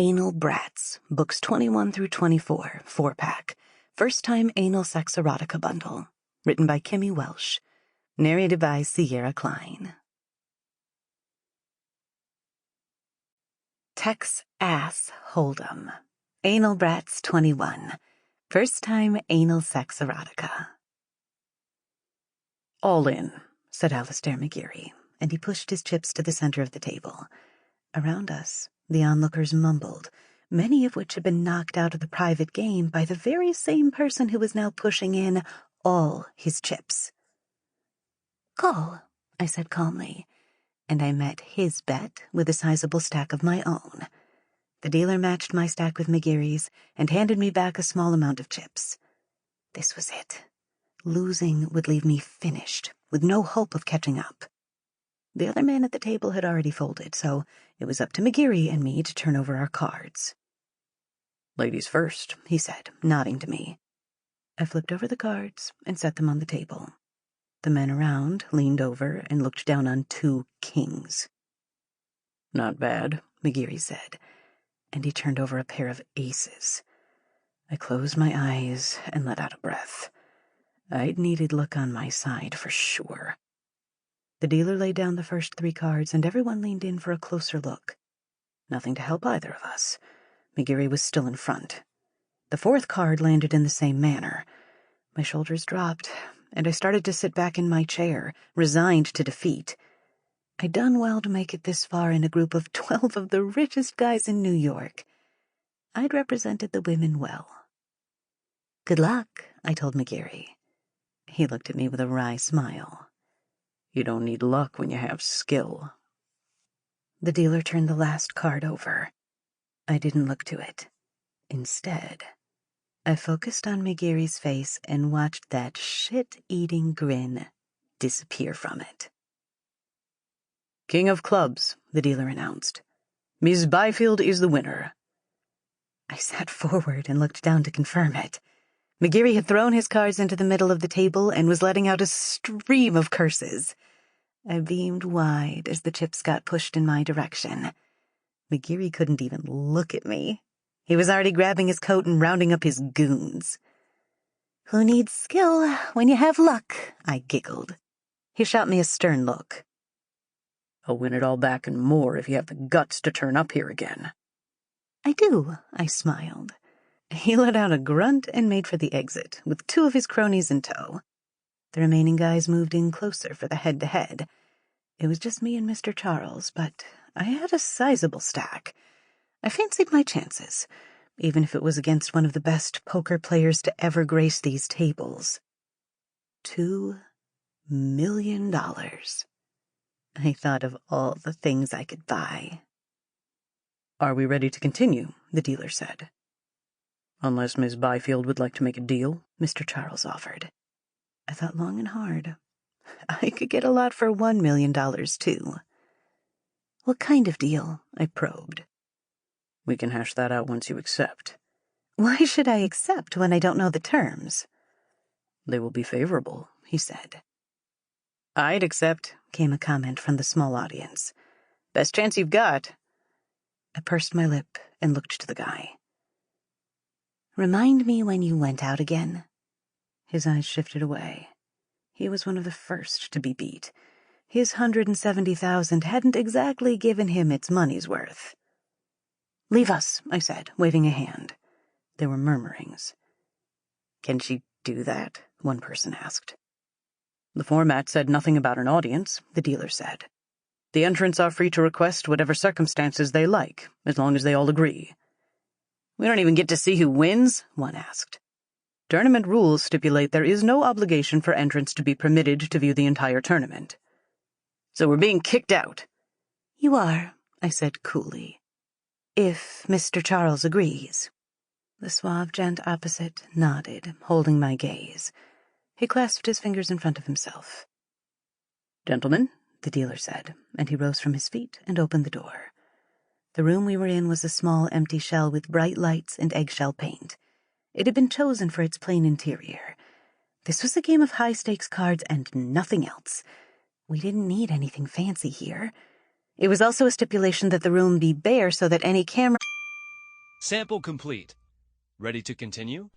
Anal Brats, books 21 through 24, 4-pack. First-time anal sex erotica bundle. Written by Kimmy Welsh. Narrated by Kline. Tex-Ass Hold'em. Anal Brats 21. First-time anal sex erotica. "All in," said Alistair McGeary, and he pushed his chips to the center of the table. Around us, the onlookers mumbled, many of which had been knocked out of the private game by the very same person who was now pushing in all his chips. "Call," I said calmly, and I met his bet with a sizable stack of my own. The dealer matched my stack with McGeary's and handed me back a small amount of chips. This was it. Losing would leave me finished, with no hope of catching up. The other man at the table had already folded, so it was up to McGeary and me to turn over our cards. "Ladies first," he said, nodding to me. I flipped over the cards and set them on the table. The men around leaned over and looked down on 2 kings. "Not bad," McGeary said, and he turned over a pair of aces. I closed my eyes and let out a breath. I'd needed luck on my side for sure. The dealer laid down the first 3 cards, and everyone leaned in for a closer look. Nothing to help either of us. McGeary was still in front. The 4th card landed in the same manner. My shoulders dropped, and I started to sit back in my chair, resigned to defeat. I'd done well to make it this far in a group of 12 of the richest guys in New York. I'd represented the women well. "Good luck," I told McGeary. He looked at me with a wry smile. "You don't need luck when you have skill." The dealer turned the last card over. I didn't look to it. Instead, I focused on McGeary's face and watched that shit-eating grin disappear from it. "King of clubs," the dealer announced. "Ms. Byfield is the winner." I sat forward and looked down to confirm it. McGeary had thrown his cards into the middle of the table and was letting out a stream of curses. I beamed wide as the chips got pushed in my direction. McGeary couldn't even look at me. He was already grabbing his coat and rounding up his goons. "Who needs skill when you have luck?" I giggled. He shot me a stern look. "I'll win it all back and more if you have the guts to turn up here again." "I do," I smiled. He let out a grunt and made for the exit, with 2 of his cronies in tow. The remaining guys moved in closer for the head-to-head. It was just me and Mr. Charles, but I had a sizable stack. I fancied my chances, even if it was against one of the best poker players to ever grace these tables. $2 million. I thought of all the things I could buy. "Are we ready to continue?" the dealer said. "Unless Miss Byfield would like to make a deal," Mr. Charles offered. I thought long and hard. I could get a lot for $1 million, too. "What kind of deal?" I probed. "We can hash that out once you accept." "Why should I accept when I don't know the terms?" "They will be favorable," he said. "I'd accept," came a comment from the small audience. "Best chance you've got." I pursed my lip and looked to the guy. "Remind me when you went out again." His eyes shifted away. He was one of the first to be beat. His $170,000 hadn't exactly given him its money's worth. "Leave us," I said, waving a hand. There were murmurings. "Can she do that?" one person asked. "The format said nothing about an audience," the dealer said. "The entrants are free to request whatever circumstances they like, as long as they all agree." "We don't even get to see who wins?" one asked. "Tournament rules stipulate there is no obligation for entrants to be permitted to view the entire tournament." "So we're being kicked out." "You are," I said coolly. "If Mr. Charles agrees." The suave gent opposite nodded, holding my gaze. He clasped his fingers in front of himself. "Gentlemen," the dealer said, and he rose from his feet and opened the door. The room we were in was a small empty shell with bright lights and eggshell paint. It had been chosen for its plain interior. This was a game of high-stakes cards and nothing else. We didn't need anything fancy here. It was also a stipulation that the room be bare so that any camera... Sample complete. Ready to continue?